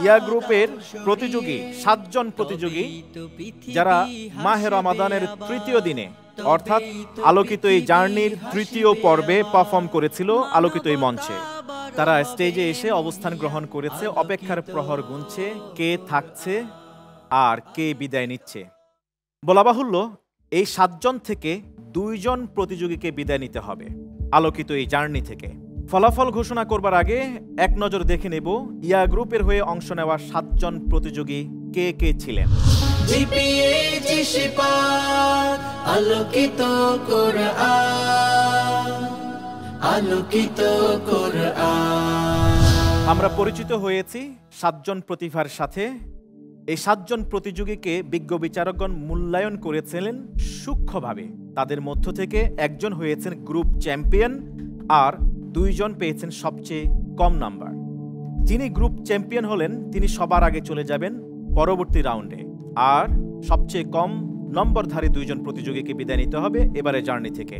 ইয়া গ্রুপের প্রতিযোগী 7 জন প্রতিযোগী যারা মাহে রমাদানের তৃতীয় দিনে অর্থাৎ আলোকিত এই জার্নির তৃতীয় পর্বে পারফর্ম করেছিল আলোকিত এই মঞ্চে। তারা স্টেজে এসে অবস্থান গ্রহণ করেছে, অপেক্ষার প্রহর গুনছে কে থাকছে আর কে বিদায় নিচ্ছে। বলা বাহুল্য এই 7 জন থেকে 2 জন প্রতিযোগীকে বিদায় নিতে হবে আলোকিত এই জার্নি থেকে। ফলাফল ঘোষণা করবার আগে এক নজর দেখে নেব ইয়া গ্রুপের হয়ে অংশ নেওয়া 7 জন প্রতিযোগী কে কে ছিলেন। আলোকিত কোরআন, আলোকিত কোরআন। আমরা পরিচিত হয়েছি 7 জন প্রতিভার সাথে। এই 7 জন প্রতিযোগীকে বিজ্ঞ বিচারকগণ মূল্যায়ন করেছিলেন সূক্ষ্মভাবে। তাদের মধ্য থেকে একজন হয়েছেন গ্রুপ চ্যাম্পিয়ন আর 2 জন পেয়েছেন সবচেয়ে কম নাম্বার। যিনি গ্রুপ চ্যাম্পিয়ন হলেন তিনি সবার আগে চলে যাবেন পরবর্তী রাউন্ডে, আর সবচেয়ে কম নম্বরধারী 2 জন প্রতিযোগীকে বিদায় নিতে হবে এবারে জার্নি থেকে।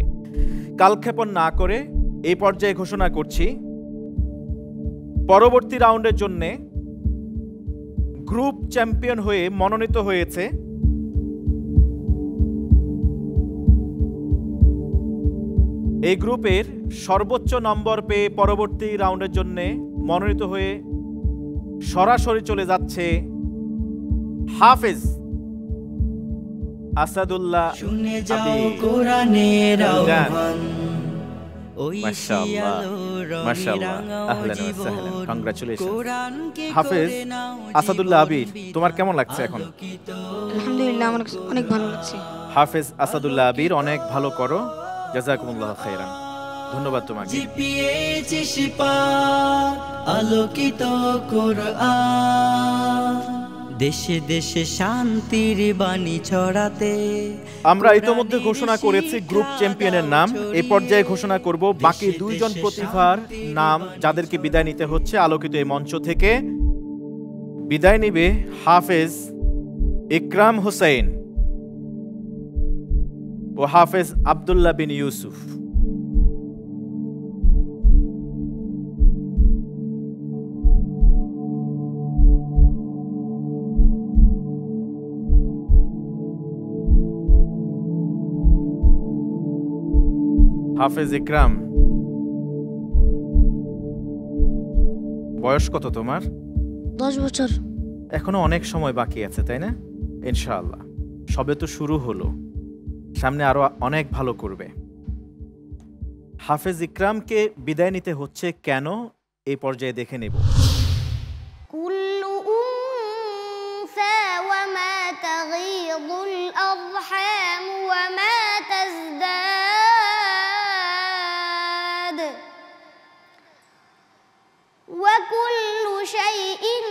কালক্ষেপণ না করে এই পর্যায়ে ঘোষণা করছি পরবর্তী রাউন্ডের জন্যে গ্রুপ চ্যাম্পিয়ন হয়ে মনোনীত হয়েছে এই গ্রুপের সর্বোচ্চ নম্বর পেয়ে পরবর্তী রাউন্ডের জন্য মনোনীত হয়ে সরাসরি চলে যাচ্ছে হাফেজ আসাদুল্লাহ শুনে যাও কোরআনের আহ্বান। মাশাআল্লাহ মাশাআল্লাহ, আহলান ওয়া সাহলান, কংগ্রাচুলেশনস। হাফেজ আসাদুল্লাহ আবির, তোমার কেমন লাগছে এখন? আলহামদুলিল্লাহ, আমার অনেক ভালো লাগছে। হাফেজ আসাদুল্লাহ আবির, অনেক ভালো করো, জাযাকুমুল্লাহু খাইরান। ধন্যবাদ তোমাকে। আলোকিত কোরআন, দেশে দেশে শান্তির বাণী ছড়াতে। আমরা ইতোমধ্যে ঘোষণা করেছি গ্রুপ চ্যাম্পিয়নের নাম। এই পর্যায়ে ঘোষণা করব বাকি 2 জন প্রতিভার নাম যাদেরকে বিদায় নিতে হচ্ছে আলোকিত এই মঞ্চ থেকে। বিদায় নিবে হাফেজ ইকরাম হোসেন ও হাফেজ আব্দুল্লাহ বিন ইউসুফ। হাফেজ ইকরাম, বয়স কত তোমার? 10 বছর। এখনো অনেক সময় বাকি আছে, তাই না? ইনশাআল্লাহ, সবে তো শুরু হলো, সামনে আরো অনেক ভালো করবে। হাফেজ ইকরামকে বিদায় নিতে হচ্ছে কেন এই পর্যায়ে দেখে নেব। কুল্লু উনসা ওয়া মা তাগীদুল আরহাম ওয়া মা তাজদাদ ওয়া কুল্লু শাইইন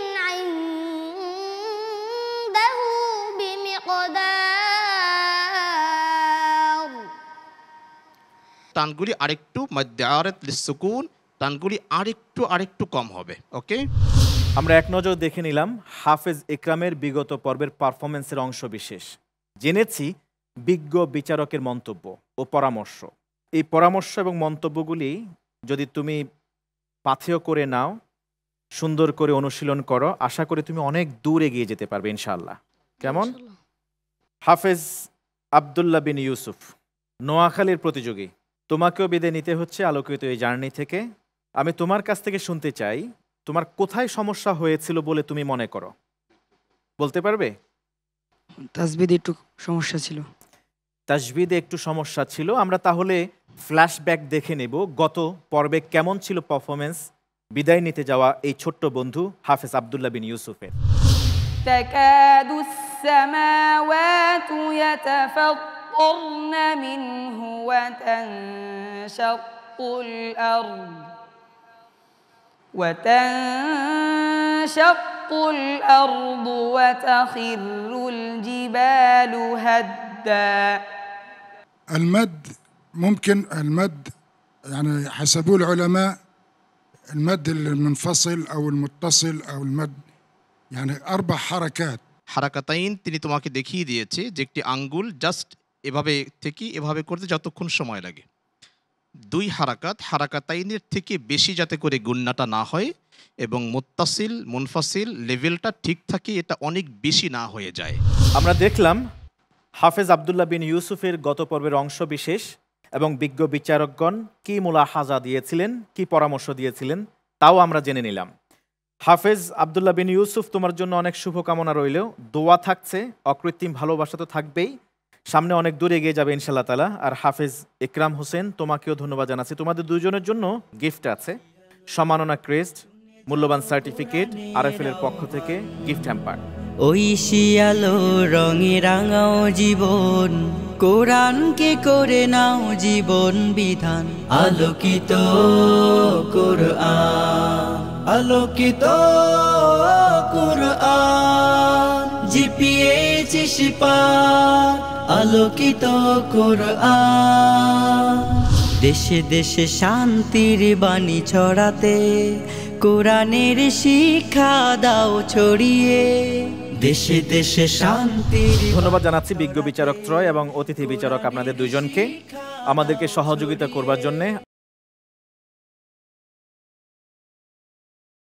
ইনদাহু বিমিকদার। টানগুলি আরেকটু মাদ্দারাত লিসসুকুন, টানগুলি আরেকটু কম হবে। ওকে, আমরা এক নজর দেখে নিলাম হাফেজ ইকরামের বিগত পর্বের পারফরমেন্সের অংশ বিশেষ। জেনেছি বিজ্ঞ বিচারকের মন্তব্য ও পরামর্শ। এই পরামর্শ এবং মন্তব্যগুলি যদি তুমি পাথেয় করে নাও, সুন্দর করে অনুশীলন করো, আশা করি তুমি অনেক দূর এগিয়ে যেতে পারবে ইনশাআল্লাহ। কেমন? হাফেজ আব্দুল্লাহ বিন ইউসুফ, নোয়াখালীর প্রতিযোগী, তোমাকেও বিদায় নিতে হচ্ছে আলোকিত এই জার্নি থেকে। আমি তোমার কাছ থেকে শুনতে চাই তোমার কোথায় সমস্যা হয়েছিল বলে তুমি মনে করো, বলতে পারবে? তাসবিদে একটু সমস্যা ছিল। তাজবিদে একটু সমস্যা ছিল। আমরা তাহলে ফ্ল্যাশব্যাক দেখে নেব গত পর্বে কেমন ছিল পারফরমেন্স বিদায় নিতে যাওয়া এই ছোট্ট বন্ধু হাফেজ আব্দুল্লাহ বিন ইউসুফের। তাকাদু সামাওয়াতু ইয়াতাফাত্তারনা মিনহু ওয়া তানশাক্কুল আরদ وتنشق الأرض وتخر الجبال هدا. المد ممكن المد يعني حسبوه العلماء المد المنفصل أو المتصل أو المد يعني 4 حركات. হারাকাতাইন তিনি তোমাকে দেখিয়ে দিয়েছে যে একটি আঙ্গুল জাস্ট এভাবে থেকে এভাবে করতে যতক্ষণ সময় লাগে। 2 হারাকাত, হারাকাতাইনের থেকে বেশি যাতে করে গুন্নাটা না হয় এবং মুত্তাসিল মুনফাসিল লেভেলটা ঠিক থাকে, এটা অনেক বেশি না হয়ে যায়। আমরা দেখলাম হাফেজ আব্দুল্লাহ বিন ইউসুফের গত পর্বের অংশ বিশেষ এবং বিজ্ঞ বিচারকগণ কি মুলাহাজা দিয়েছিলেন, কি পরামর্শ দিয়েছিলেন তাও আমরা জেনে নিলাম। হাফেজ আব্দুল্লাহ বিন ইউসুফ, তোমার জন্য অনেক শুভকামনা রইলেও, দোয়া থাকছে, অকৃত্রিম ভালোবাসা তো থাকবেই, সামনে অনেক দূর এগিয়ে যাবে ইনশাআল্লাহ তাআলা। আর হাফেজ ইকরাম হোসেন, তোমাকেও ধন্যবাদ জানাচ্ছি। তোমাদের দুজনের জন্য গিফট আছে, সম্মাননা ক্রেস্ট, মূল্যবান সার্টিফিকেট, আরএফএল এর পক্ষ থেকে গিফট হ্যাম্পার। ঐশিয়ালো রঙে রাঙাও জীবন, কোরআনকে করে নাও জীবন বিধান। আলোকিত কোরআন, আলোকিত কোরআন, জিপিএইচ শিপার, আলোকিত কোরআন। দেশে দেশে শান্তির বাণী ছড়াতে কোরআনের শিক্ষা দাও ছড়িয়ে, দেশে দেশে শান্তির। ধন্যবাদ জানাচ্ছি বিজ্ঞ বিচারক ত্রয় এবং অতিথি বিচারক আপনাদের দুইজনকে আমাদেরকে সহযোগিতা করবার জন্য।